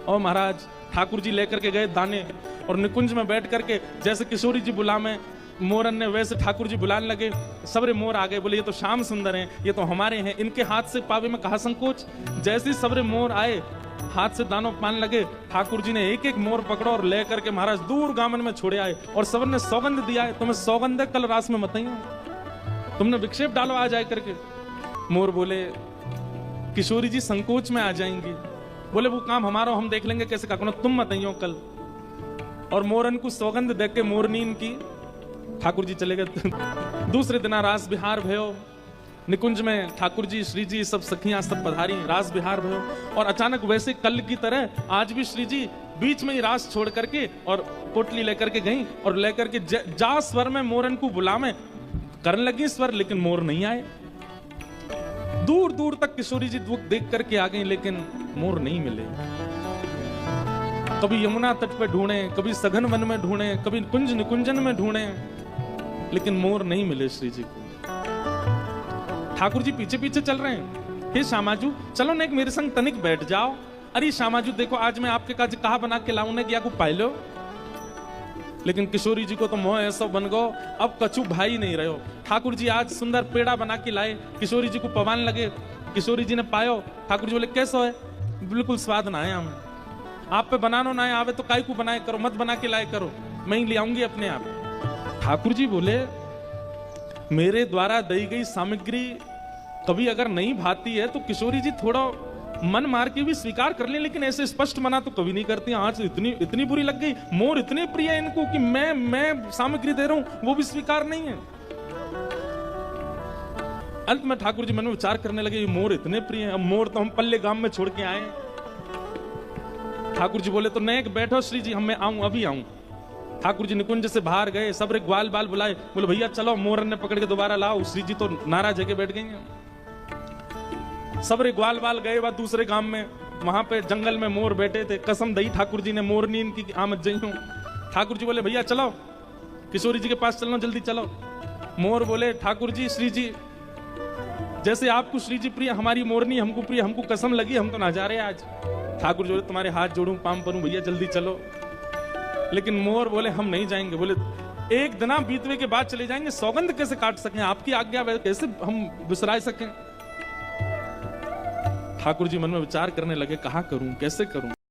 और महाराज ठाकुर जी लेकर के गए दाने और निकुंज में बैठ करके जैसे किशोरी जी बुलावे मोरन ने वैसे ठाकुर जी बुलाने लगे। सबरे मोर आ गए, बोले ये तो श्याम सुंदर हैं, ये तो हमारे हैं, इनके हाथ से पावे में कहा संकोच। जैसे ही सबरे मोर आए हाथ से दानों पाने लगे, ठाकुर जी ने एक एक मोर पकड़ो और ले करके महाराज दूर गामन में छोड़े आए और सबर ने सौगंध दिया है, तुम्हें सौगंध है कल रास में मत तुमने विक्षेप डालो आ जाए करके। मोर बोले किशोरी जी संकोच में आ जाएंगी, बोले वो काम हमारा हम देख लेंगे कैसे का तुम मत आइयो कल। और मोरन को सौगंध देख के मोरनीन की ठाकुर जी चले गए। दूसरे दिन रास बिहार भयो, निकुंज में ठाकुर जी श्री जी सब सखियां सब पधारी, रास बिहार भयो। और अचानक वैसे कल की तरह आज भी श्री जी बीच में ही रास छोड़ करके और पोटली लेकर के गई और लेकर के जा स्वर में मोरन को बुलावे करने लगी स्वर, लेकिन मोर नहीं आए। दूर दूर तक किशोरी जी दुख देख करके आ गई, लेकिन मोर नहीं मिले। कभी यमुना तट पे ढूंढे, कभी सघन वन में ढूंढे, कभी कुंज निकुंजन में ढूंढे, लेकिन मोर नहीं मिले श्री जी को। ठाकुर जी पीछे पीछे चल रहे हैं, हे श्यामाजू चलो ना एक मेरे संग तनिक बैठ जाओ। अरे श्यामाजू देखो आज मैं आपके काज कहा बना के लाऊं ने कि आपको पाए लो। लेकिन किशोरी जी को तो मोह ऐसा बन गो, अब कछु भाई नहीं रहे हो। ठाकुर जी आज सुंदर पेड़ा बना के लाए, किशोरी जी को पवान लगे। किशोरी जी ने पायो, ठाकुर जी बोले कैसा है? बिल्कुल स्वाद ना आया हमें, आप पे बनानो ना आवे तो काय को बनाए करो, मत बना के लाए करो, मैं ही ले आऊंगी अपने आप। ठाकुर जी बोले मेरे द्वारा दी गई सामग्री कभी अगर नहीं भाती है तो किशोरी जी थोड़ा मन मार के भी स्वीकार कर ले, लेकिन ऐसे स्पष्ट मना तो कभी नहीं करती। आज इतनी बुरी लग गई, मोर इतने प्रिय है इनको कि मैं सामग्री दे रहा हूं वो भी स्वीकार नहीं है। अंत में ठाकुर जी मन में विचार करने लगे मोर इतने प्रिय है, अब मोर तो हम पल्ले गांव में छोड़ के आए। ठाकुर जी बोले तो नेक बैठो श्री जी, हम मैं आऊं अभी आऊं। ठाकुर जी निकुंज से बाहर गए, सब रे ग्वाल बाल बुलाए, बोले भैया चलो मोरन ने पकड़ के दोबारा लाओ। श्री जी तो नाराज होके बैठ गई हैं। सब रे ग्वाल बाल गए बाद दूसरे गांव में, वहां पे जंगल में मोर बैठे थे। कसम दई ठाकुर जी ने मोरनी इनकी आमद जई हूं। ठाकुर जी बोले भैया चलो किशोरी जी के पास चलना, जल्दी चलो। मोर बोले ठाकुर जी श्री जी जैसे आपको श्री जी प्रिय हमारी मोरनी हमको प्रिय, हमको कसम लगी हम तो ना जा रहे आज। ठाकुर जी बोले तुम्हारे हाथ जोड़ूं पाम परूं भैया जल्दी चलो। लेकिन मोर बोले हम नहीं जाएंगे। बोले एक दिन बीतवे के बाद चले जाएंगे, सौगंध कैसे काट सकें, आपकी आज्ञा कैसे हम विसराए सकें। ठाकुर जी मन में विचार करने लगे कहा करूं कैसे करूं।